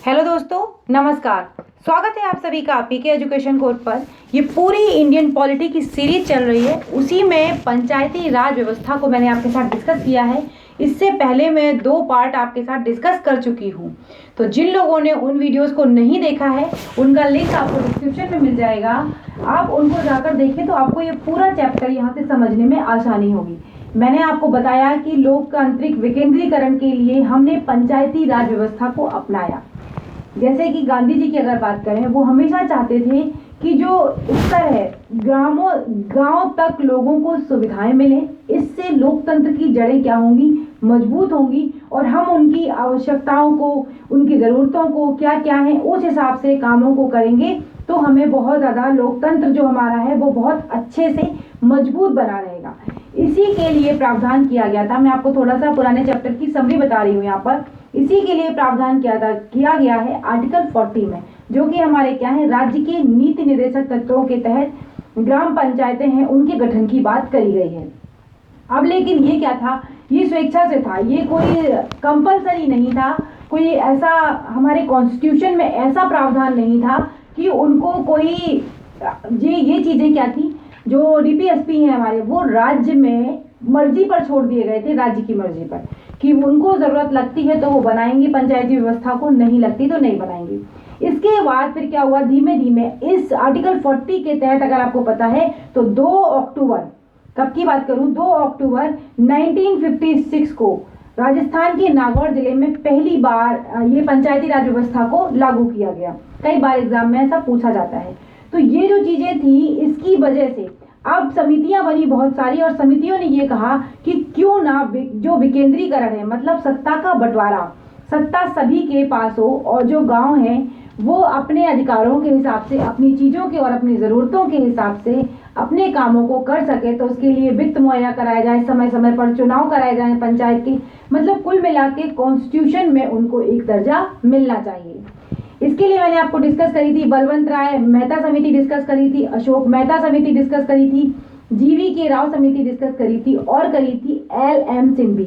Hello दोस्तों, नमस्कार। स्वागत है आप सभी का पीके एजुकेशन कोर्स पर। ये पूरी इंडियन पॉलिटी की सीरीज चल रही है, उसी में पंचायती राज व्यवस्था को मैंने आपके साथ डिस्कस किया है। इससे पहले मैं 2 पार्ट आपके साथ डिस्कस कर चुकी हूँ। तो जिन लोगों ने उन वीडियोस को नहीं देखा है, उनका लिंक आपको डिस्क्रिप्शन में मिल जाएगा। आप उनको जाकर देखें तो आपको ये पूरा चैप्टर यहाँ से समझने में आसानी होगी। मैंने आपको बताया कि लोकतांत्रिक विकेंद्रीकरण के लिए हमने पंचायती राज व्यवस्था को अपनाया। जैसे कि गांधी जी की अगर बात करें, वो हमेशा चाहते थे कि जो स्तर है गांव तक लोगों को सुविधाएं मिले। इससे लोकतंत्र की जड़ें क्या होंगी, मजबूत होंगी और हम उनकी आवश्यकताओं को, उनकी ज़रूरतों को क्या क्या है उस हिसाब से कामों को करेंगे तो हमें बहुत ज़्यादा लोकतंत्र जो हमारा है वो बहुत अच्छे से मजबूत बना रहेगा। इसी के लिए प्रावधान किया गया था। मैं आपको थोड़ा सा पुराने चैप्टर की समरी बता रही हूँ यहाँ पर। इसी के लिए प्रावधान किया गया है आर्टिकल 40 में, जो कि हमारे क्या है, राज्य के नीति निर्देशक तत्वों के तहत ग्राम पंचायतें हैं उनके गठन की बात करी गई है। अब लेकिन ये क्या था, ये स्वेच्छा से था, ये कोई कंपलसरी नहीं था, कोई ऐसा हमारे कॉन्स्टिट्यूशन में ऐसा प्रावधान नहीं था कि उनको कोई ये चीजें क्या थी, जो डीपीएसपी हैं हमारे, वो राज्य में मर्जी पर छोड़ दिए गए थे, राज्य की मर्जी पर, कि उनको जरूरत लगती है तो वो बनाएंगे पंचायती व्यवस्था को, नहीं लगती तो नहीं बनाएंगे। इसके बाद फिर क्या हुआ, धीमे धीमे इस आर्टिकल 40 के तहत अगर आपको पता है तो 2 अक्टूबर, कब की बात करूं, 2 अक्टूबर 1956 को राजस्थान के नागौर जिले में पहली बार ये पंचायती राज व्यवस्था को लागू किया गया। कई बार एग्जाम में ऐसा पूछा जाता है। तो ये जो चीजें थी, इसकी वजह से अब समितियां बनी बहुत सारी, और समितियों ने ये कहा कि क्यों ना जो विकेंद्रीकरण है, मतलब सत्ता का बंटवारा, सत्ता सभी के पास हो और जो गांव हैं वो अपने अधिकारों के हिसाब से, अपनी चीजों के और अपनी जरूरतों के हिसाब से अपने कामों को कर सके। तो उसके लिए वित्त मुहैया कराया जाए, समय समय पर चुनाव कराए जाए पंचायत के, मतलब कुल मिला के कॉन्स्टिट्यूशन में उनको एक दर्जा मिलना चाहिए। इसके लिए मैंने आपको डिस्कस करी थी, बलवंत राय मेहता समिति डिस्कस करी थी, अशोक मेहता समिति डिस्कस करी थी, जीवी के राव समिति डिस्कस करी थी और करी थी एल.एम. सिंघवी।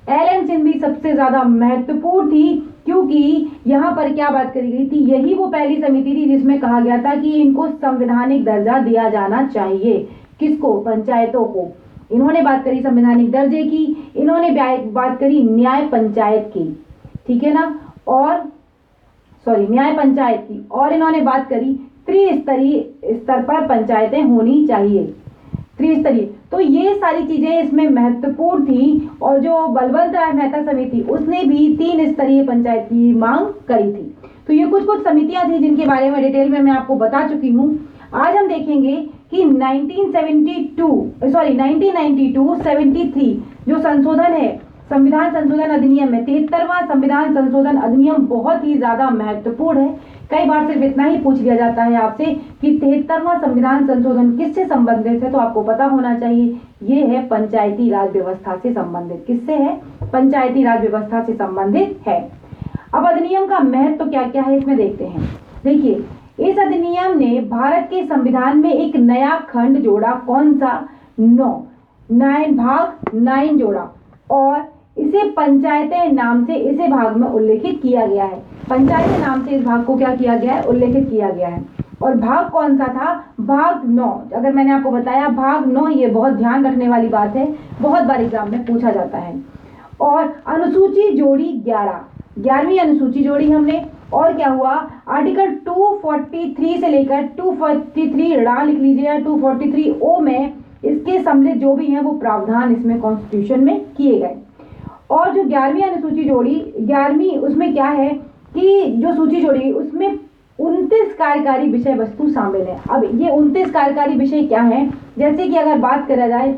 एल.एम. सिंघवी सबसे ज्यादा महत्वपूर्ण थी, क्योंकि यहाँ पर क्या बात करी गई थी, यही वो पहली समिति थी जिसमें कहा गया था कि इनको संवैधानिक दर्जा दिया जाना चाहिए। किसको? पंचायतों को। इन्होंने बात करी संवैधानिक दर्जे की, इन्होंने बात करी न्याय पंचायत की, ठीक है ना, और न्याय पंचायत की, और इन्होंने बात करी त्रिस्तरीय स्तर पर पंचायतें होनी चाहिए, त्रिस्तरीय। तो ये सारी चीजें इसमें महत्वपूर्ण थी। और जो बलवंत राय मेहता समिति, उसने भी 3 स्तरीय पंचायत की मांग करी थी। तो ये कुछ समितियां थी जिनके बारे में डिटेल में मैं आपको बता चुकी हूँ। आज हम देखेंगे कि 1992-73 जो संशोधन है, संविधान संशोधन अधिनियम है, 73वां संविधान संशोधन अधिनियम बहुत ही ज्यादा महत्वपूर्ण है। कई बार सिर्फ इतना ही पूछ लिया जाता है आपसे कि 73वां संविधान संशोधन किससे संबंधित है, तो आपको पता होना चाहिए ये है पंचायती राज व्यवस्था से संबंधित। किससे है? पंचायती राज व्यवस्था से संबंधित है। अब अधिनियम का महत्व क्या क्या है इसमें देखते हैं। देखिए, इस अधिनियम ने भारत के संविधान में एक नया खंड जोड़ा। कौन सा? 9 जोड़ा, और इसे पंचायतें नाम से इसे भाग में उल्लेखित किया गया है। पंचायतें नाम से इस भाग को क्या किया गया है? उल्लेखित किया गया है। और भाग कौन सा था? भाग 9। अगर मैंने आपको बताया भाग 9, ये बहुत ध्यान रखने वाली बात है, बहुत बार एग्जाम में पूछा जाता है। और अनुसूची जोड़ी 11वीं अनुसूची जोड़ी हमने। और क्या हुआ? आर्टिकल 243 से लेकर 243 ड़ा लिख लीजिए, या 243 ओ में इसके सम्मिलित जो भी हैं वो प्रावधान इसमें कॉन्स्टिट्यूशन में किए गए। और जो 11वीं अनुसूची जोड़ी, 11वीं, उसमें क्या है कि जो सूची जोड़ी, उसमें 29 कार्यकारी विषय वस्तु शामिल है। अब ये 29 कार्यकारी विषय क्या है? जैसे कि अगर बात करा जाए,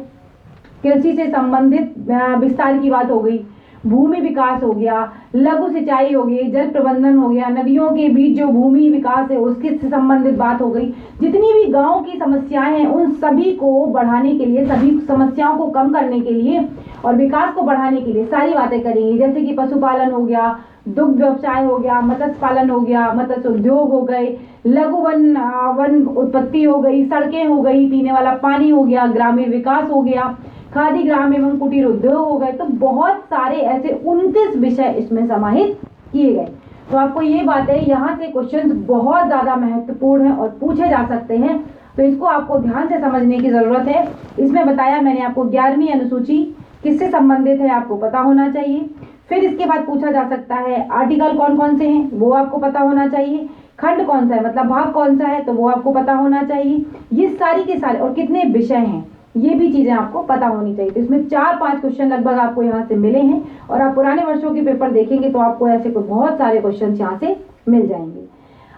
कृषि से संबंधित विस्तार की बात हो गई, भूमि विकास हो गया, लघु सिंचाई हो गई, जल प्रबंधन हो गया, नदियों के बीच जो भूमि विकास है उसके से संबंधित बात हो गई, जितनी भी गांव की समस्याएं हैं उन सभी को बढ़ाने के लिए, सभी समस्याओं को कम करने के लिए और विकास को बढ़ाने के लिए सारी बातें करेंगी। जैसे कि पशुपालन हो गया, दुग्ध व्यवसाय हो गया, मत्स्य पालन हो गया, मत्स्य उद्योग हो गए, लघु वन उत्पत्ति हो गई, सड़कें हो गई, पीने वाला पानी हो गया, ग्रामीण विकास हो गया, खादी ग्राम एवं कुटीर उद्योग हो गए। तो बहुत सारे ऐसे 29 विषय इसमें समाहित किए गए। तो आपको ये बात है, यहाँ से क्वेश्चन बहुत ज़्यादा महत्वपूर्ण है और पूछे जा सकते हैं, तो इसको आपको ध्यान से समझने की ज़रूरत है। इसमें बताया मैंने आपको 11वीं अनुसूची किससे संबंधित है आपको पता होना चाहिए। फिर इसके बाद पूछा जा सकता है आर्टिकल कौन कौन से हैं वो आपको पता होना चाहिए, खंड कौन सा है मतलब भाग कौन सा है तो वो आपको पता होना चाहिए, ये सारी के सारे, और कितने विषय हैं ये भी चीज़ें आपको पता होनी चाहिए। तो इसमें 4-5 क्वेश्चन लगभग आपको यहाँ से मिले हैं, और आप पुराने वर्षों के पेपर देखेंगे तो आपको ऐसे बहुत सारे क्वेश्चन यहाँ से मिल जाएंगे।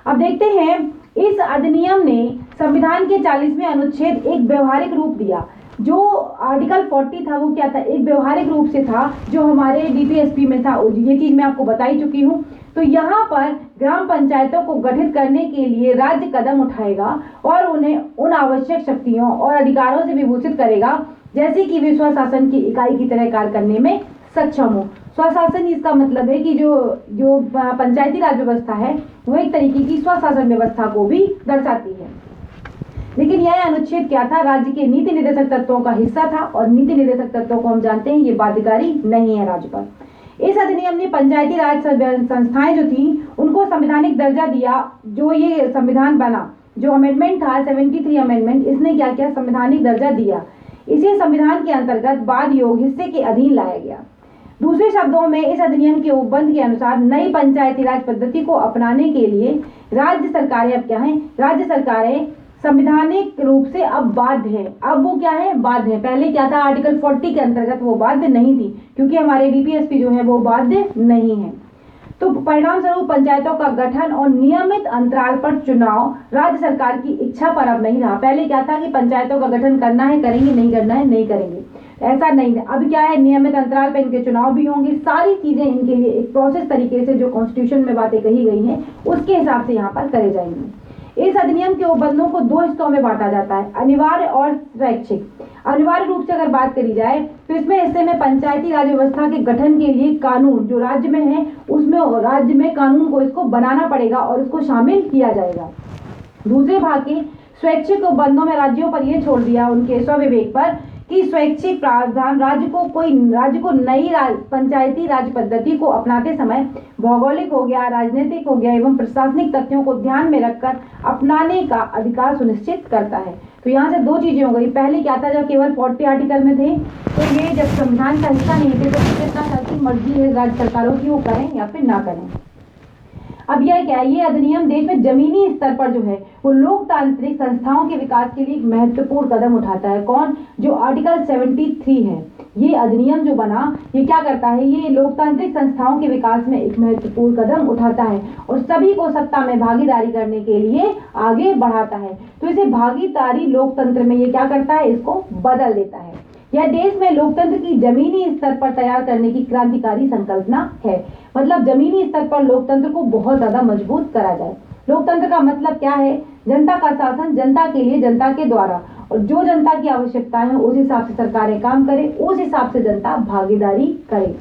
अब देखते हैं, इस अधिनियम ने संविधान के 40वें अनुच्छेद एक व्यवहारिक रूप दिया। जो आर्टिकल 40 था वो क्या था, एक व्यवहारिक रूप से था जो हमारे डीपीएसपी में था, ये चीज़ मैं आपको बता ही चुकी हूँ। तो यहाँ पर ग्राम पंचायतों को गठित करने के लिए राज्य कदम उठाएगा और उन्हें उन आवश्यक शक्तियों और अधिकारों से विभूषित करेगा जैसे कि वे स्वशासन की इकाई की तरह कार्य करने में सक्षम हो। स्वशासन इसका मतलब है कि जो पंचायती राज व्यवस्था है वो एक तरीके की स्वशासन व्यवस्था को भी दर्शाती है। लेकिन यह अनुच्छेद क्या था, राज्य के नीति निर्देशक तत्वों का हिस्सा था, और नीति निर्देशक तत्वों को हम जानते हैं ये बाध्यकारी नहीं है राज्य पर। इस अधिनियम ने पंचायती राज संस्थाएं जो थी उनको संवैधानिक दर्जा दिया। जो ये संविधान बना, जो अमेंडमेंट था 73 अमेंडमेंट, इसने क्या किया, संवैधानिक दर्जा दिया। इसे संविधान के अंतर्गत बाद योग हिस्से के अधीन लाया गया। दूसरे शब्दों में इस अधिनियम के उपबंध के अनुसार नई पंचायती राज पद्धति को अपनाने के लिए राज्य सरकारें अब क्या है, राज्य सरकारें संवैधानिक रूप से अब बाध्य है। अब वो क्या है, बाध्य है। पहले क्या था, आर्टिकल 40 के अंतर्गत वो बाध्य नहीं थी, क्योंकि हमारे डीपीएसपी जो है वो बाध्य नहीं है। तो परिणाम स्वरूप पंचायतों का गठन और नियमित अंतराल पर चुनाव राज्य सरकार की इच्छा पर अब नहीं रहा। पहले क्या था कि पंचायतों का गठन करना है करेंगे, नहीं करना है नहीं करेंगे, ऐसा नहीं है। अब क्या है, नियमित अंतराल पर इनके चुनाव भी होंगे। सारी चीजें इनके लिए एक प्रोसेस तरीके से जो कॉन्स्टिट्यूशन में बातें कही गई हैं उसके हिसाब से यहाँ पर करे जाएंगे। इस अधिनियम के उपबंधों को 2 हिस्सों में बांटा जाता है, अनिवार्य और स्वैच्छिक। अनिवार्य रूप से अगर बात करी जाए तो इसमें हिस्से में पंचायती राज व्यवस्था के गठन के लिए कानून जो राज्य में है उसमें राज्य में कानून को इसको बनाना पड़ेगा और इसको शामिल किया जाएगा। दूसरे भाग के स्वैच्छिक उपबंधों में राज्यों पर यह छोड़ दिया उनके स्वविवेक पर कि स्वैच्छिक प्रावधान राज्य को नई पंचायती राज पद्धति को अपनाते समय भौगोलिक हो गया, राजनीतिक हो गया एवं प्रशासनिक तथ्यों को ध्यान में रखकर अपनाने का अधिकार सुनिश्चित करता है। तो यहाँ से 2 चीजें हो गई। पहले क्या था, जब केवल 40 आर्टिकल में थे तो ये जब संविधान का हिस्सा नहीं थे तो इतना था कि मर्जी है राज्य सरकारों की वो करें या फिर ना करें। अब यह क्या है, ये अधिनियम देश में जमीनी स्तर पर जो है वो लोकतांत्रिक संस्थाओं के विकास के लिए एक महत्वपूर्ण कदम उठाता है। कौन, जो आर्टिकल 73 है, ये अधिनियम जो बना ये क्या करता है, ये लोकतांत्रिक संस्थाओं के विकास में एक महत्वपूर्ण कदम उठाता है और सभी को सत्ता में भागीदारी करने के लिए आगे बढ़ाता है। तो इसे भागीदारी लोकतंत्र में ये क्या करता है, इसको बदल देता है। यह देश में लोकतंत्र की जमीनी स्तर पर तैयार करने की क्रांतिकारी संकल्पना है। मतलब जमीनी स्तर पर लोकतंत्र को बहुत ज्यादा मजबूत करा जाए। लोकतंत्र का मतलब क्या है, जनता का शासन जनता के लिए, जनता के द्वारा, और जो जनता की आवश्यकता है उस हिसाब से सरकारें काम करें, उस हिसाब से जनता भागीदारी करे।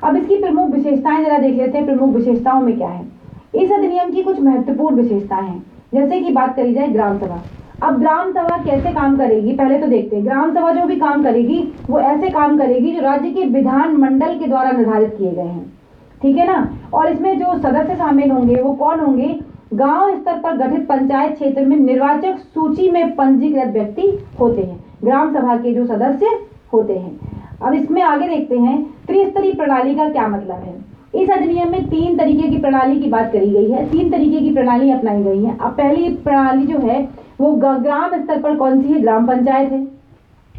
अब इसकी प्रमुख विशेषताएं जरा देख लेते हैं। प्रमुख विशेषताओं में क्या है, इस अधिनियम की कुछ महत्वपूर्ण विशेषताएं हैं। जैसे कि बात करी जाए ग्राम सभा। अब ग्राम सभा कैसे काम करेगी, पहले तो देखते हैं। ग्राम सभा जो भी काम करेगी वो ऐसे काम करेगी जो राज्य के विधान मंडल के द्वारा निर्धारित किए गए हैं, ठीक है ना। और इसमें जो सदस्य शामिल होंगे वो कौन होंगे, गांव स्तर पर गठित पंचायत क्षेत्र में निर्वाचक सूची में पंजीकृत व्यक्ति होते हैं, ग्राम सभा के जो सदस्य होते हैं। अब इसमें आगे देखते हैं त्रिस्तरीय प्रणाली का क्या मतलब है। इस अधिनियम में 3 तरीके की प्रणाली की बात करी गई है, 3 तरीके की प्रणाली अपनाई गई है। अब पहली प्रणाली जो है वो ग्राम स्तर पर कौन सी है, ग्राम पंचायत है,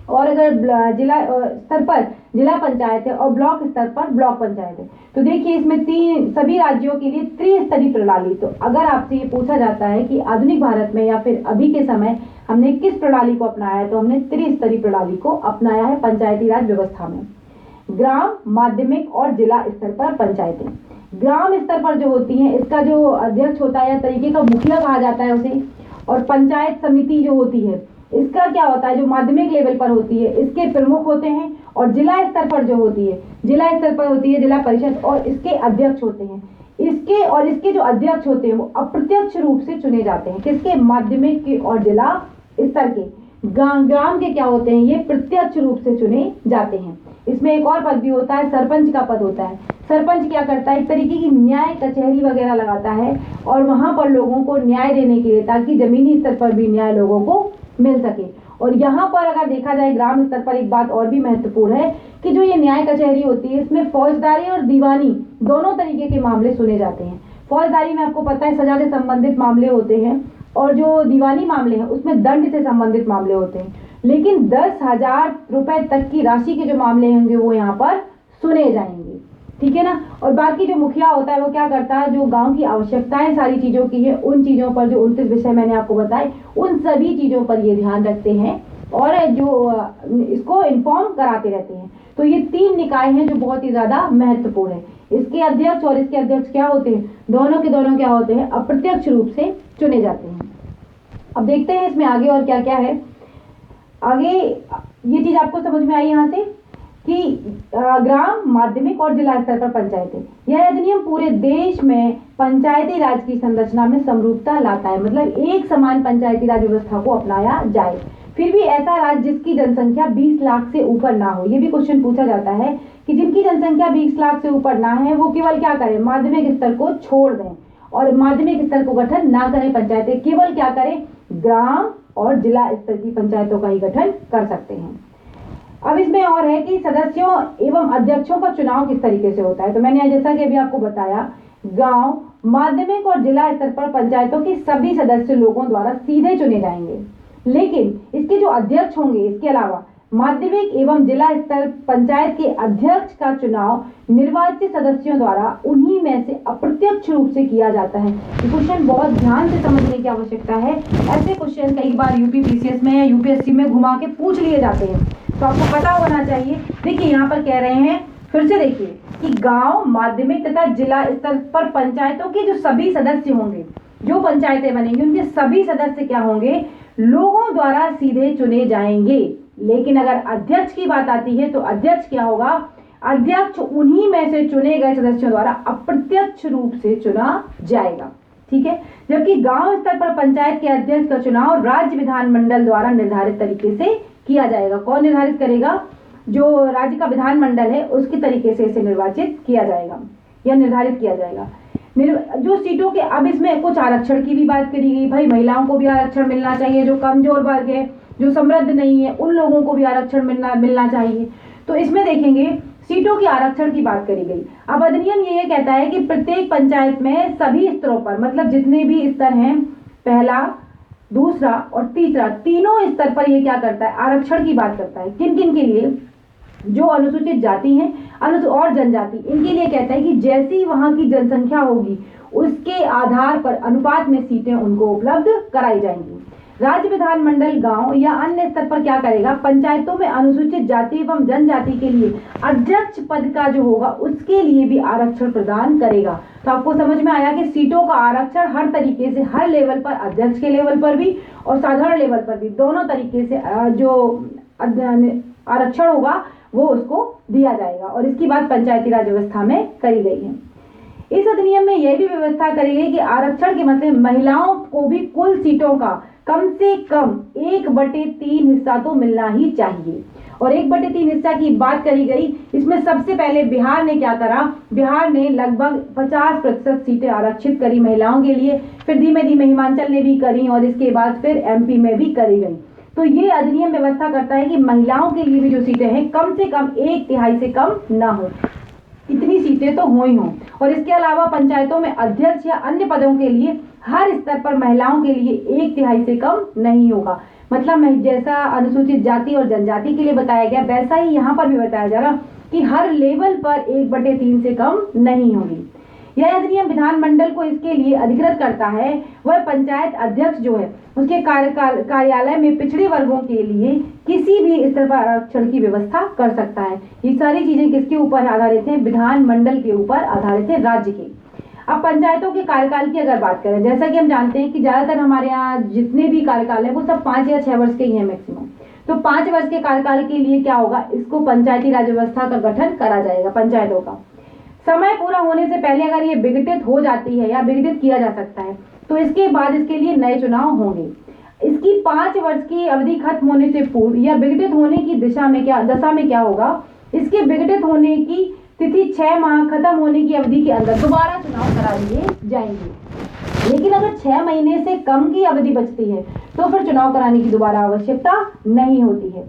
और अगर जिला स्तर पर जिला पंचायत है, और ब्लॉक स्तर पर ब्लॉक पंचायत है। तो देखिए इसमें सभी राज्यों के लिए त्रिस्तरीय प्रणाली। तो अगर आपसे ये पूछा जाता है कि आधुनिक भारत में या फिर अभी के समय हमने किस प्रणाली को अपनाया है, तो हमने त्रिस्तरीय प्रणाली को अपनाया है पंचायती राज व्यवस्था में। ग्राम, माध्यमिक और जिला स्तर पर पंचायतें। ग्राम स्तर पर जो होती हैं इसका जो अध्यक्ष होता है या तरीके का मुखिया कहा जाता है उसे, और पंचायत समिति जो होती है इसका क्या होता है, जो माध्यमिक लेवल पर होती है इसके प्रमुख होते हैं, और जिला स्तर पर जो होती है, जिला स्तर पर होती है जिला परिषद, और इसके अध्यक्ष होते हैं। इसके जो अध्यक्ष होते हैं वो अप्रत्यक्ष रूप से चुने जाते हैं, किसके, माध्यमिक के और जिला स्तर के। ग्राम के क्या होते हैं, ये प्रत्यक्ष रूप से चुने जाते हैं। इसमें एक और पद भी होता है, सरपंच का पद होता है। सरपंच क्या करता है, एक तरीके की न्याय कचहरी वगैरह लगाता है और वहां पर लोगों को न्याय देने के लिए, ताकि जमीनी स्तर पर भी न्याय लोगों को मिल सके। और यहाँ पर अगर देखा जाए ग्राम स्तर पर एक बात और भी महत्वपूर्ण है कि जो ये न्याय कचहरी होती है इसमें फौजदारी और दीवानी दोनों तरीके के मामले सुने जाते हैं। फौजदारी में आपको पता है सजा से संबंधित मामले होते हैं और जो दीवानी मामले हैं उसमें दंड से संबंधित मामले होते हैं। लेकिन 10,000 रुपए तक की राशि के जो मामले होंगे वो यहाँ पर सुने जाएंगे, ठीक है ना। और बाकी जो मुखिया होता है वो क्या करता है, जो गांव की आवश्यकताएं सारी चीजों की है उन चीजों पर, जो 29 विषय मैंने आपको बताए उन सभी चीजों पर ये ध्यान रखते हैं और जो इसको इन्फॉर्म कराते रहते हैं। तो ये 3 निकाय हैं जो बहुत ही ज्यादा महत्वपूर्ण है। इसके अध्यक्ष और इसके अध्यक्ष क्या होते हैं, दोनों के दोनों क्या होते हैं, अप्रत्यक्ष रूप से चुने जाते हैं। अब देखते हैं इसमें आगे और क्या क्या है। आगे ये चीज आपको समझ में आई यहाँ से कि ग्राम, माध्यमिक और जिला स्तर पर पंचायतें, यह अधिनियम पूरे देश में पंचायती राज की संरचना में समरूपता लाता है। मतलब एक समान पंचायती राज व्यवस्था को अपनाया जाए। फिर भी ऐसा राज्य जिसकी जनसंख्या 20 लाख से ऊपर ना हो। ये भी क्वेश्चन पूछा जाता है कि जिनकी जनसंख्या 20 लाख से ऊपर ना है वो केवल क्या करें, माध्यमिक स्तर को छोड़ दें और माध्यमिक स्तर को गठन ना करें पंचायतें, केवल क्या करें, ग्राम और जिला स्तर की पंचायतों का ही गठन कर सकते हैं। अब इसमें और है कि सदस्यों एवं अध्यक्षों का चुनाव किस तरीके से होता है। तो मैंने जैसा कि अभी आपको बताया, गांव, माध्यमिक और जिला स्तर पर पंचायतों के सभी सदस्य लोगों द्वारा सीधे चुने जाएंगे। लेकिन इसके जो अध्यक्ष होंगे, इसके अलावा माध्यमिक एवं जिला स्तर पंचायत के अध्यक्ष का चुनाव निर्वाचित सदस्यों द्वारा उन्हीं में से अप्रत्यक्ष रूप से किया जाता है। ये क्वेश्चन बहुत ध्यान से समझने की आवश्यकता है। ऐसे क्वेश्चन कई बार यूपी पीसीएस में या यूपीएससी में घुमा के पूछ लिए जाते हैं, तो आपको पता होना चाहिए। देखिए यहाँ पर कह रहे हैं, फिर से देखिए कि गांव, माध्यमिक तथा जिला स्तर पर पंचायतों के जो सभी सदस्य होंगे, जो पंचायतें बनेंगी उनके सभी सदस्य क्या होंगे, लोगों द्वारा सीधे चुने जाएंगे। लेकिन अगर अध्यक्ष की बात आती है तो अध्यक्ष क्या होगा, अध्यक्ष उन्हीं में से चुने गए सदस्यों द्वारा अप्रत्यक्ष रूप से चुना जाएगा, ठीक है। जबकि गांव स्तर पर पंचायत के अध्यक्ष का चुनाव राज्य विधानमंडल द्वारा निर्धारित तरीके से किया जाएगा। कौन निर्धारित करेगा, जो राज्य का विधानमंडल है उसके तरीके से इसे निर्वाचित किया जाएगा या निर्धारित किया जाएगा। जो सीटों के, अब इसमें कुछ आरक्षण की भी बात करी गई, भाई महिलाओं को भी आरक्षण मिलना चाहिए, जो कमजोर वर्ग है, जो समृद्ध नहीं है, उन लोगों को भी आरक्षण मिलना चाहिए। तो इसमें देखेंगे सीटों की आरक्षण की बात करी गई। अब अधिनियम ये कहता है कि प्रत्येक पंचायत में सभी स्तरों पर, मतलब जितने भी स्तर हैं, पहला, दूसरा और तीसरा, तीनों स्तर पर ये क्या करता है, आरक्षण की बात करता है। किन किन के लिए, जो अनुसूचित जाति हैं और जनजाति, इनके लिए कहता है कि जैसी वहां की जनसंख्या होगी उसके आधार पर अनुपात में सीटें उनको उपलब्ध कराई जाएंगी। राज्य विधानमंडल गांव या अन्य स्तर पर क्या करेगा, पंचायतों में अनुसूचित जाति एवं जनजाति के लिए अध्यक्ष पद का जो होगा उसके लिए भी आरक्षण प्रदान करेगा। तो आपको समझ में आया कि सीटों का आरक्षण हर तरीके से, हर लेवल पर, अध्यक्ष के लेवल पर भी और साधारण लेवल पर भी, दोनों तरीके से जो आरक्षण होगा वो उसको दिया जाएगा। और इसकी बात पंचायती राज व्यवस्था में करी गई है। इस अधिनियम में यह भी व्यवस्था करी गई कि आरक्षण के मतलब महिलाओं को भी कुल सीटों का कम से कम 1/3 हिस्सा तो मिलना ही चाहिए। और 1/3 हिस्सा की बात करी गई। इसमें सबसे पहले बिहार ने क्या करा, बिहार ने लगभग 50% सीटें आरक्षित करी महिलाओं के लिए, फिर धीमे धीमे हिमाचल ने भी करी और इसके बाद फिर एमपी में भी करी गई। तो ये अधिनियम व्यवस्था करता है कि महिलाओं के लिए भी जो सीटें हैं कम से कम 1/3 से कम ना हो, इतनी सीटें तो हो ही हों। और इसके अलावा पंचायतों में अध्यक्ष या अन्य पदों के लिए हर स्तर पर महिलाओं के लिए 1/3 से कम नहीं होगा। मतलब जैसा अनुसूचित जाति और जनजाति के लिए बताया गया वैसा ही यहाँ पर भी बताया जा रहा कि हर लेवल पर 1/3 से कम नहीं होगी। यह अधिनियम विधानमंडल को इसके लिए अधिकृत करता है। वह पंचायत अध्यक्ष जो है उसके कार्यालय में पिछड़े वर्गों के लिए किसी भी स्तर पर आरक्षण की व्यवस्था कर सकता है। ये सारी चीजें किसके ऊपर आधारित हैं, विधानमंडल के ऊपर आधारित है, राज्य के। अब पंचायतों के कार्यकाल की अगर बात करें, जैसा कि हम जानते हैं कि ज्यादातर हमारे यहाँ जितने भी कार्यकाल है वो सब 5 या 6 वर्ष के ही है मैक्सिमम। तो 5 वर्ष के कार्यकाल के लिए क्या होगा, इसको पंचायती राज व्यवस्था का गठन करा जाएगा। पंचायतों का समय पूरा होने से पहले अगर ये विघटित हो जाती है या विघटित किया जा सकता है तो इसके बाद इसके लिए नए चुनाव होंगे। इसकी 5 वर्ष की अवधि खत्म होने से पूर्व या विघटित होने की दशा में क्या होगा, इसके विघटित होने की तिथि 6 माह खत्म होने की अवधि के अंदर दोबारा चुनाव करा लिए जाएंगे। लेकिन अगर 6 महीने से कम की अवधि बचती है तो फिर चुनाव कराने की दोबारा आवश्यकता नहीं होती है।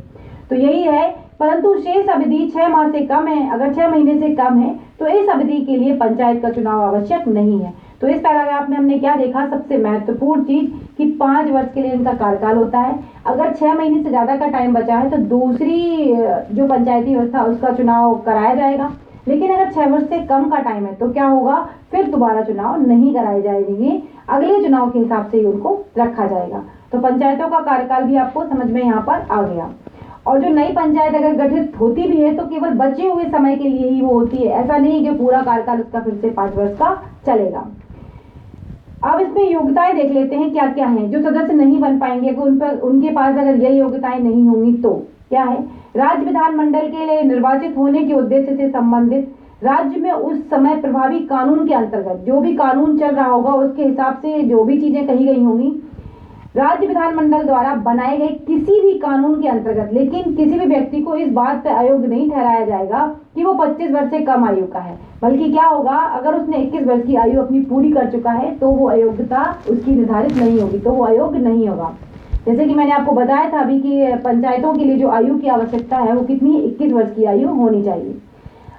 तो यही है, परंतु शेष अवधि 6 माह से कम है, अगर 6 महीने से कम है तो इस अवधि के लिए पंचायत का चुनाव आवश्यक नहीं है। तो इस पैराग्राफ में हमने क्या देखा, सबसे महत्वपूर्ण चीज कि 5 वर्ष के लिए इनका कार्यकाल होता है। अगर 6 महीने से ज्यादा का टाइम बचा है तो दूसरी जो पंचायती व्यवस्था उसका चुनाव कराया जाएगा। लेकिन अगर 6 वर्ष से कम का टाइम है तो क्या होगा, फिर दोबारा चुनाव नहीं कराए जाएंगे, अगले चुनाव के हिसाब से ही उनको रखा जाएगा। तो पंचायतों का कार्यकाल भी आपको समझ में यहाँ पर आ गया। और जो नई पंचायत अगर गठित होती भी है तो केवल बचे हुए समय के लिए ही वो होती है, ऐसा नहीं कि पूरा कार्यकाल उसका फिर से 5 वर्ष का चलेगा। अब इसमें योग्यताएं देख लेते हैं क्या क्या हैं। जो सदस्य नहीं बन पाएंगे, उनके पास अगर ये योग्यताएं नहीं होंगी तो क्या है, राज्य विधानमंडल के लिए निर्वाचित होने के उद्देश्य से संबंधित राज्य में उस समय प्रभावी कानून के अंतर्गत जो भी कानून चल रहा होगा उसके हिसाब से जो भी चीजें कही गई होंगी, राज्य विधानमंडल द्वारा बनाए गए किसी भी कानून के अंतर्गत, लेकिन किसी भी व्यक्ति को इस बात पर अयोग्य नहीं ठहराया जाएगा कि वो 25 वर्ष से कम आयु का है, बल्कि क्या होगा, अगर उसने 21 वर्ष की आयु अपनी पूरी कर चुका है तो वो अयोग्यता उसकी निर्धारित नहीं होगी, तो वो अयोग्य नहीं होगा। जैसे कि मैंने आपको बताया था अभी कि पंचायतों के लिए जो आयु की आवश्यकता है वो कितनी, 21 वर्ष की आयु होनी चाहिए।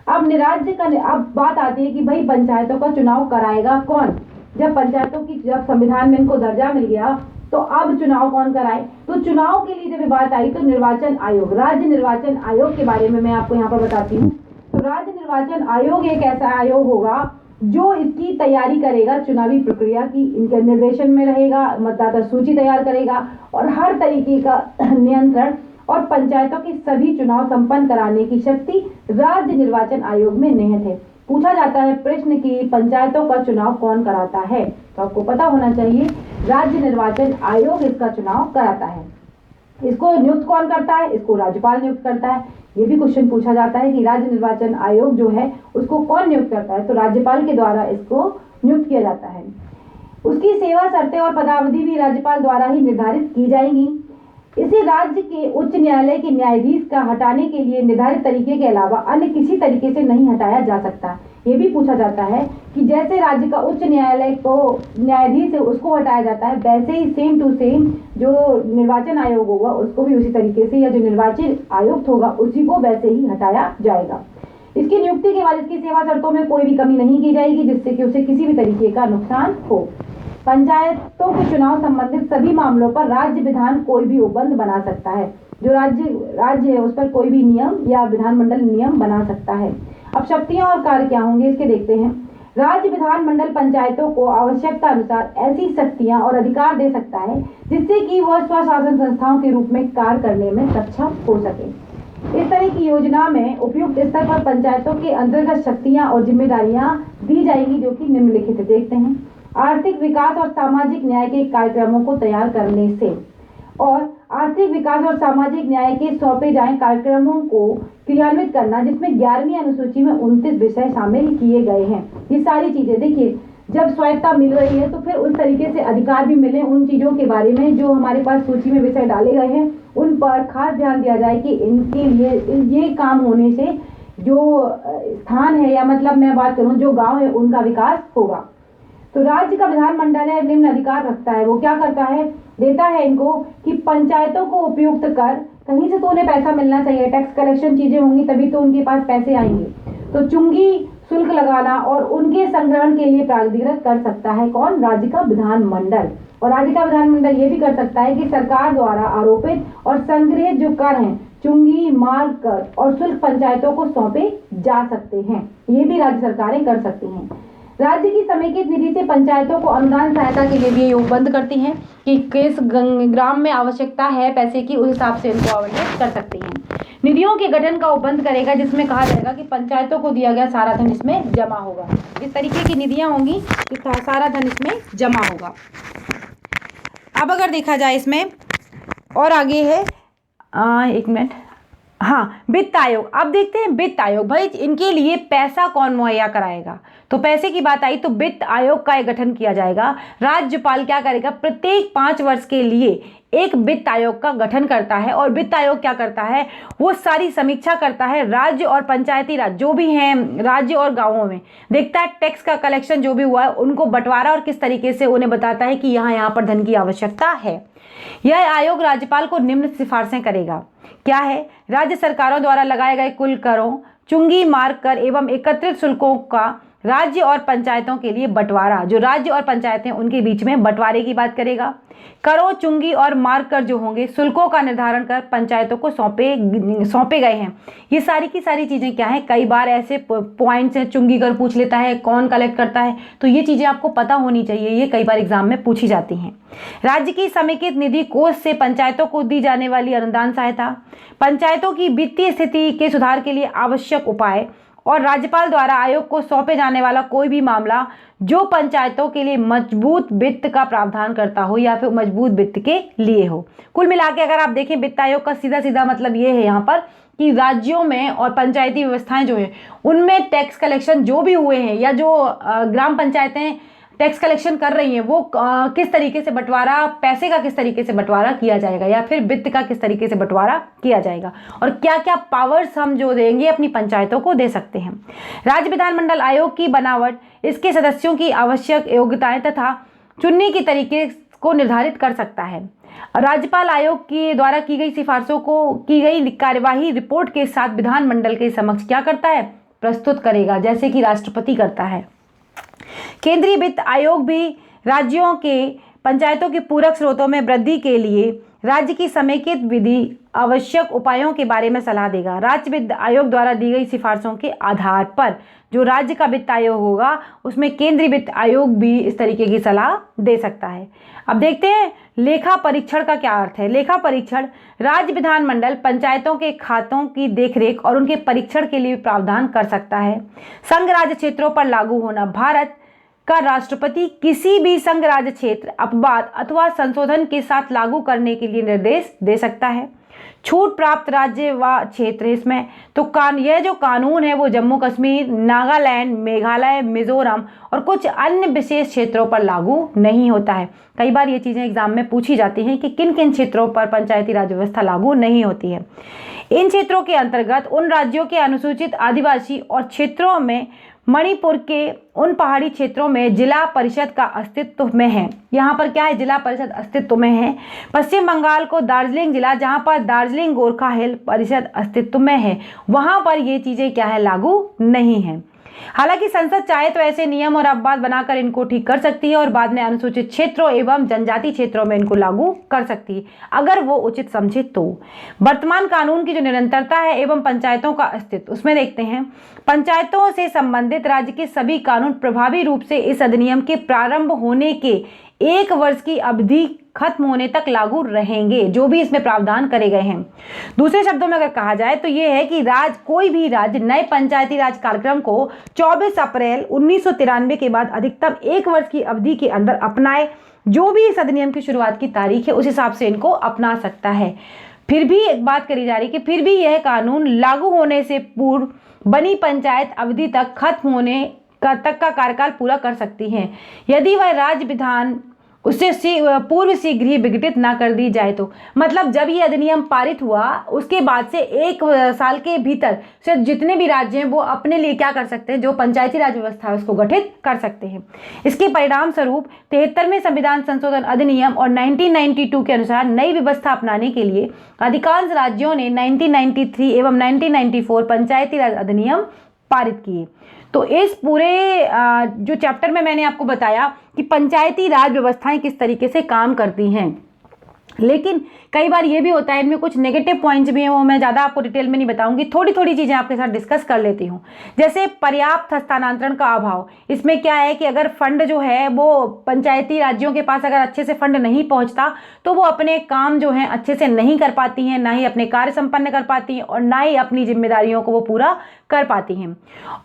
अब बात आती है कि भाई पंचायतों का चुनाव कराएगा कौन। जब संविधान में इनको दर्जा मिल गया तो अब चुनाव कौन कराए, तो चुनाव के लिए जब बात आई तो निर्वाचन आयोग, राज्य निर्वाचन आयोग के बारे में मैं आपको यहाँ पर बताती हूँ। तो राज्य निर्वाचन आयोग एक ऐसा आयोग होगा जो इसकी तैयारी करेगा, चुनावी प्रक्रिया की इनके निर्देशन में रहेगा, मतदाता सूची तैयार करेगा और हर तरीके का नियंत्रण और पंचायतों के सभी चुनाव संपन्न कराने की शक्ति राज्य निर्वाचन आयोग में निहित है। पूछा जाता है प्रश्न कि पंचायतों का चुनाव कौन कराता है, तो आपको पता होना चाहिए राज्य निर्वाचन आयोग इसका चुनाव कराता है। इसको नियुक्त कौन करता है, इसको राज्यपाल नियुक्त करता है। ये भी क्वेश्चन पूछा जाता है कि राज्य निर्वाचन आयोग जो है उसको कौन नियुक्त करता है, तो राज्यपाल के द्वारा इसको नियुक्त किया जाता है। उसकी सेवा शर्तें और पदावधि भी राज्यपाल द्वारा ही निर्धारित की जाएंगी। इसे राज्य के उच्च न्यायालय के न्यायाधीश का हटाने के लिए निर्धारित तरीके के अलावा अन्य किसी तरीके से नहीं हटाया जा सकता। ये भी पूछा जाता है कि जैसे राज्य का उच्च न्यायालय को न्यायाधीश है उसको हटाया जाता है, वैसे ही सेम टू सेम जो निर्वाचन आयोग होगा उसको भी उसी तरीके से, या जो निर्वाचित आयुक्त होगा उसी को वैसे ही हटाया जाएगा। इसकी नियुक्ति के बाद इसकी सेवा शर्तों में कोई भी कमी नहीं की जाएगी जिससे कि उसे किसी भी तरीके का नुकसान हो। पंचायतों के चुनाव संबंधित सभी मामलों पर राज्य विधान कोई भी उपबंध बना सकता है। जो राज्य है उस पर कोई भी नियम या विधानमंडल नियम बना सकता है। अब शक्तियां और कार्य क्या होंगे इसके देखते हैं। राज्य विधानमंडल पंचायतों को आवश्यकता अनुसार ऐसी शक्तियां और अधिकार दे सकता है जिससे कि वह स्वशासन संस्थाओं के रूप में कार्य करने में सक्षम हो सके। इस तरह की योजना में उपयुक्त स्तर पर पंचायतों के अंतर्गत शक्तियां और जिम्मेदारियां दी जाएंगी जो कि निम्नलिखित देखते हैं। आर्थिक विकास और सामाजिक न्याय के कार्यक्रमों को तैयार करने से, और आर्थिक विकास और सामाजिक न्याय के सौंपे जाए कार्यक्रमों को क्रियान्वित करना जिसमें 11वीं अनुसूची में 29 विषय शामिल किए गए हैं। ये सारी चीजें देखिए, जब स्वायत्ता मिल रही है तो फिर उस तरीके से अधिकार भी मिले उन चीजों के बारे में जो हमारे पास सूची में विषय डाले गए हैं, उन पर खास ध्यान दिया जाए कि इनके लिए ये काम होने से जो स्थान है या मतलब मैं बात करूं जो गांव है उनका विकास होगा। तो राज्य का विधानमंडल है निम्न अधिकार रखता है, वो क्या करता है, देता है इनको कि पंचायतों को उपयुक्त कर, कहीं से तो उन्हें पैसा मिलना चाहिए, टैक्स कलेक्शन चीजें होंगी तभी तो उनके पास पैसे आएंगे, तो चुंगी शुल्क लगाना और उनके संग्रहण के लिए प्राधिकृत कर सकता है कौन, राज्य का विधानमंडल। और राज्य का विधानमंडल ये भी कर सकता है कि सरकार द्वारा आरोपित और संग्रहित जो कर हैं, चुंगी, मार्ग कर और शुल्क पंचायतों को सौंपे जा सकते हैं, ये भी राज्य सरकारें कर सकती हैं। राज्य की समेकित निधि से पंचायतों को अनुदान सहायता के लिए भी उपबंध करती हैं कि किस ग्राम में आवश्यकता है पैसे की, उस हिसाब से इनको आवंटित कर सकती हैं। निधियों के गठन का उपबंध करेगा जिसमें कहा जाएगा कि पंचायतों को दिया गया सारा धन इसमें जमा होगा। इस तरीके की निधियां होंगी कि सारा धन इसमें जमा होगा। अब अगर देखा जाए इसमें और आगे है, एक मिनट, हाँ, वित्त आयोग। अब देखते हैं वित्त आयोग, भाई इनके लिए पैसा कौन मुहैया कराएगा। तो पैसे की बात आई तो वित्त आयोग का गठन किया जाएगा। राज्यपाल क्या करेगा, प्रत्येक 5 वर्ष के लिए एक वित्त आयोग का गठन करता है। और वित्त आयोग क्या करता है, वो सारी समीक्षा करता है राज्य और पंचायती राज जो भी हैं, राज्य और गांवों में देखता है टैक्स का कलेक्शन जो भी हुआ है, उनको बंटवारा और किस तरीके से उन्हें बताता है कि यहाँ पर धन की आवश्यकता है। यह आयोग राज्यपाल को निम्न सिफारिशें करेगा। क्या है, राज्य सरकारों द्वारा लगाए गए कुल करों, चुंगी, मार्ग कर एवं एकत्रित शुल्कों का राज्य और पंचायतों के लिए बंटवारा, जो राज्य और पंचायतें उनके बीच में बंटवारे की बात करेगा। करों, चुंगी और मार्ग कर जो होंगे, शुल्कों का निर्धारण कर पंचायतों को सौंपे गए हैं। ये सारी की सारी चीजें क्या है, कई बार ऐसे पॉइंट्स हैं, चुंगी कर पूछ लेता है, कौन कलेक्ट करता है, तो ये चीजें आपको पता होनी चाहिए, ये कई बार एग्जाम में पूछी जाती हैं। राज्य की समेकित निधि कोष से पंचायतों को दी जाने वाली अनुदान सहायता, पंचायतों की वित्तीय स्थिति के सुधार के लिए आवश्यक उपाय, और राज्यपाल द्वारा आयोग को सौंपे जाने वाला कोई भी मामला जो पंचायतों के लिए मजबूत वित्त का प्रावधान करता हो या फिर मजबूत वित्त के लिए हो। कुल मिला के अगर आप देखें, वित्त आयोग का सीधा सीधा मतलब ये है यहाँ पर कि राज्यों में और पंचायती व्यवस्थाएं जो है उनमें टैक्स कलेक्शन जो भी हुए हैं या जो ग्राम पंचायतें टैक्स कलेक्शन कर रही हैं वो किस तरीके से बंटवारा, पैसे का किस तरीके से बंटवारा किया जाएगा या फिर वित्त का किस तरीके से बंटवारा किया जाएगा, और क्या क्या पावर्स हम जो देंगे अपनी पंचायतों को दे सकते हैं। राज्य विधानमंडल आयोग की बनावट, इसके सदस्यों की आवश्यक योग्यताएं तथा चुनने के तरीके को निर्धारित कर सकता है। राज्यपाल आयोग के द्वारा की गई सिफारिशों को की गई कार्यवाही रिपोर्ट के साथ विधानमंडल के समक्ष क्या करता है, प्रस्तुत करेगा, जैसे कि राष्ट्रपति करता है। केंद्रीय वित्त आयोग भी राज्यों के पंचायतों के पूरक स्रोतों में वृद्धि के लिए राज्य की समेकित विधि आवश्यक उपायों के बारे में सलाह देगा। राज्य वित्त आयोग द्वारा दी गई सिफारिशों के आधार पर जो राज्य का वित्त आयोग होगा उसमें केंद्रीय वित्त आयोग भी इस तरीके की सलाह दे सकता है। अब देखते हैं लेखा परीक्षण का क्या अर्थ है। लेखा परीक्षण राज्य विधानमंडल पंचायतों के खातों की देखरेख और उनके परीक्षण के लिए प्रावधान कर सकता है। संघ राज्य क्षेत्रों पर लागू होना, भारत का राष्ट्रपति किसी भी संघ राज्य क्षेत्र अपवाद अथवा संशोधन के साथ लागू करने के लिए निर्देश दे सकता है। छूट प्राप्त राज्य व क्षेत्र, इसमें तो यह जो कानून है वो जम्मू कश्मीर, नागालैंड, मेघालय, मिजोरम और कुछ अन्य विशेष क्षेत्रों पर लागू नहीं होता है। कई बार ये चीज़ें एग्जाम में पूछी जाती हैं कि किन किन क्षेत्रों पर पंचायती राज व्यवस्था लागू नहीं होती है। इन क्षेत्रों के अंतर्गत उन राज्यों के अनुसूचित आदिवासी और क्षेत्रों में मणिपुर के उन पहाड़ी क्षेत्रों में जिला परिषद का अस्तित्व में है। यहाँ पर क्या है, जिला परिषद अस्तित्व में है। पश्चिम बंगाल को दार्जिलिंग जिला, जहाँ पर दार्जिलिंग गोरखा हिल परिषद अस्तित्व में है, वहाँ पर ये चीज़ें क्या है, लागू नहीं है। हालांकि संसद चाहे तो ऐसे नियम और अपवाद बनाकर इनको ठीक कर सकती है और बाद में अनुसूचित क्षेत्रों एवं जनजाति क्षेत्रों में इनको लागू कर सकती है अगर वो उचित समझे तो। वर्तमान कानून की जो निरंतरता है एवं पंचायतों का अस्तित्व, उसमें देखते हैं पंचायतों से संबंधित राज्य के सभी कानून प्रभावी रूप से इस अधिनियम के प्रारंभ होने के 1 वर्ष की अवधि खत्म होने तक लागू रहेंगे, जो भी इसमें प्रावधान करे गए हैं। दूसरे शब्दों में अगर कहा जाए तो ये है कि कोई भी राज्य नए पंचायती राज कार्यक्रम को 24 अप्रैल 1993 के बाद अधिकतम 1 वर्ष की अवधि के अंदर अपनाए, जो भी इस अधिनियम की शुरुआत की तारीख है उस हिसाब से इनको अपना सकता है। फिर भी एक बात करी जा रही कि फिर भी यह कानून लागू होने से पूर्व बनी पंचायत अवधि तक खत्म होने तक का कार्यकाल पूरा कर सकती हैं, यदि वह राज्य विधान उससे पूर्व शीघ्र ही विघटित ना कर दी जाए तो। मतलब जब ये अधिनियम पारित हुआ उसके बाद से 1 साल के भीतर से जितने भी राज्य हैं वो अपने लिए क्या कर सकते हैं, जो पंचायती राज व्यवस्था है उसको गठित कर सकते हैं। इसके परिणाम स्वरूप 73वें संविधान संशोधन अधिनियम और 1992 के अनुसार नई व्यवस्था अपनाने के लिए अधिकांश राज्यों ने 1993 एवं 1994 पंचायती राज अधिनियम पारित किए। तो इस पूरे जो चैप्टर में मैंने आपको बताया कि पंचायती राज व्यवस्थाएं किस तरीके से काम करती हैं, लेकिन कई बार ये भी होता है इनमें कुछ नेगेटिव पॉइंट्स भी हैं, वो मैं ज़्यादा आपको डिटेल में नहीं बताऊंगी, थोड़ी थोड़ी चीज़ें आपके साथ डिस्कस कर लेती हूँ। जैसे पर्याप्त हस्तांतरण का अभाव, इसमें क्या है कि अगर फंड जो है वो पंचायती राज्यों के पास अगर अच्छे से फंड नहीं पहुँचता तो वो अपने काम जो है अच्छे से नहीं कर पाती हैं, ना ही अपने कार्य संपन्न कर पाती हैं और ना ही अपनी जिम्मेदारियों को वो पूरा कर पाती हैं।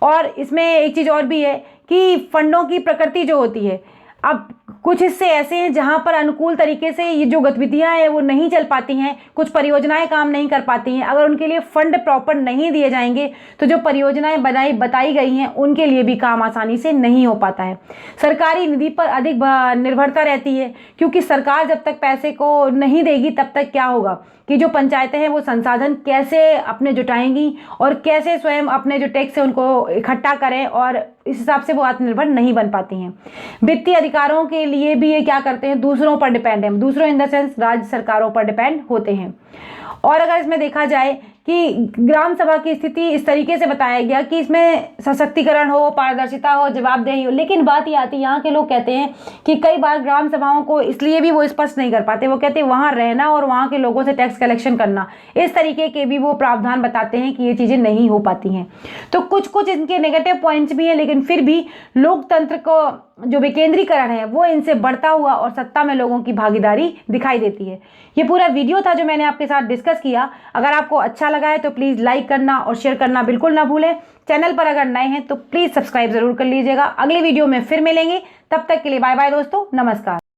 और इसमें एक चीज़ और भी है कि फंडों की प्रकृति जो होती है, अब कुछ हिस्से ऐसे हैं जहां पर अनुकूल तरीके से ये जो गतिविधियां हैं वो नहीं चल पाती हैं, कुछ परियोजनाएं काम नहीं कर पाती हैं। अगर उनके लिए फंड प्रॉपर नहीं दिए जाएंगे तो जो परियोजनाएं बताई गई हैं उनके लिए भी काम आसानी से नहीं हो पाता है। सरकारी निधि पर अधिक निर्भरता रहती है, क्योंकि सरकार जब तक पैसे को नहीं देगी तब तक क्या होगा कि जो पंचायतें हैं वो संसाधन कैसे अपने जुटाएंगी और कैसे स्वयं अपने जो टैक्स है उनको इकट्ठा करें, और इस हिसाब से वो आत्मनिर्भर नहीं बन पाती हैं। वित्तीय अधिकारों के लिए भी ये क्या करते हैं, दूसरों पर डिपेंड है, दूसरों इन द सेंस राज्य सरकारों पर डिपेंड होते हैं। और अगर इसमें देखा जाए कि ग्राम सभा की स्थिति इस तरीके से बताया गया कि इसमें सशक्तिकरण हो, पारदर्शिता हो, जवाबदेही हो, लेकिन बात ये आती है, यहाँ के लोग कहते हैं कि कई बार ग्राम सभाओं को इसलिए भी वो स्पष्ट नहीं कर पाते, वो कहते हैं वहाँ रहना और वहाँ के लोगों से टैक्स कलेक्शन करना, इस तरीके के भी वो प्रावधान बताते हैं कि ये चीज़ें नहीं हो पाती हैं। तो कुछ इनके नेगेटिव पॉइंट्स भी हैं, लेकिन फिर भी लोकतंत्र को जो विकेंद्रीकरण है वो इनसे बढ़ता हुआ और सत्ता में लोगों की भागीदारी दिखाई देती है। ये पूरा वीडियो था जो मैंने आपके साथ डिस्कस किया। अगर आपको अच्छा लगा है तो प्लीज़ लाइक करना और शेयर करना बिल्कुल ना भूलें। चैनल पर अगर नए हैं तो प्लीज़ सब्सक्राइब ज़रूर कर लीजिएगा। अगले वीडियो में फिर मिलेंगे, तब तक के लिए बाय बाय दोस्तों, नमस्कार।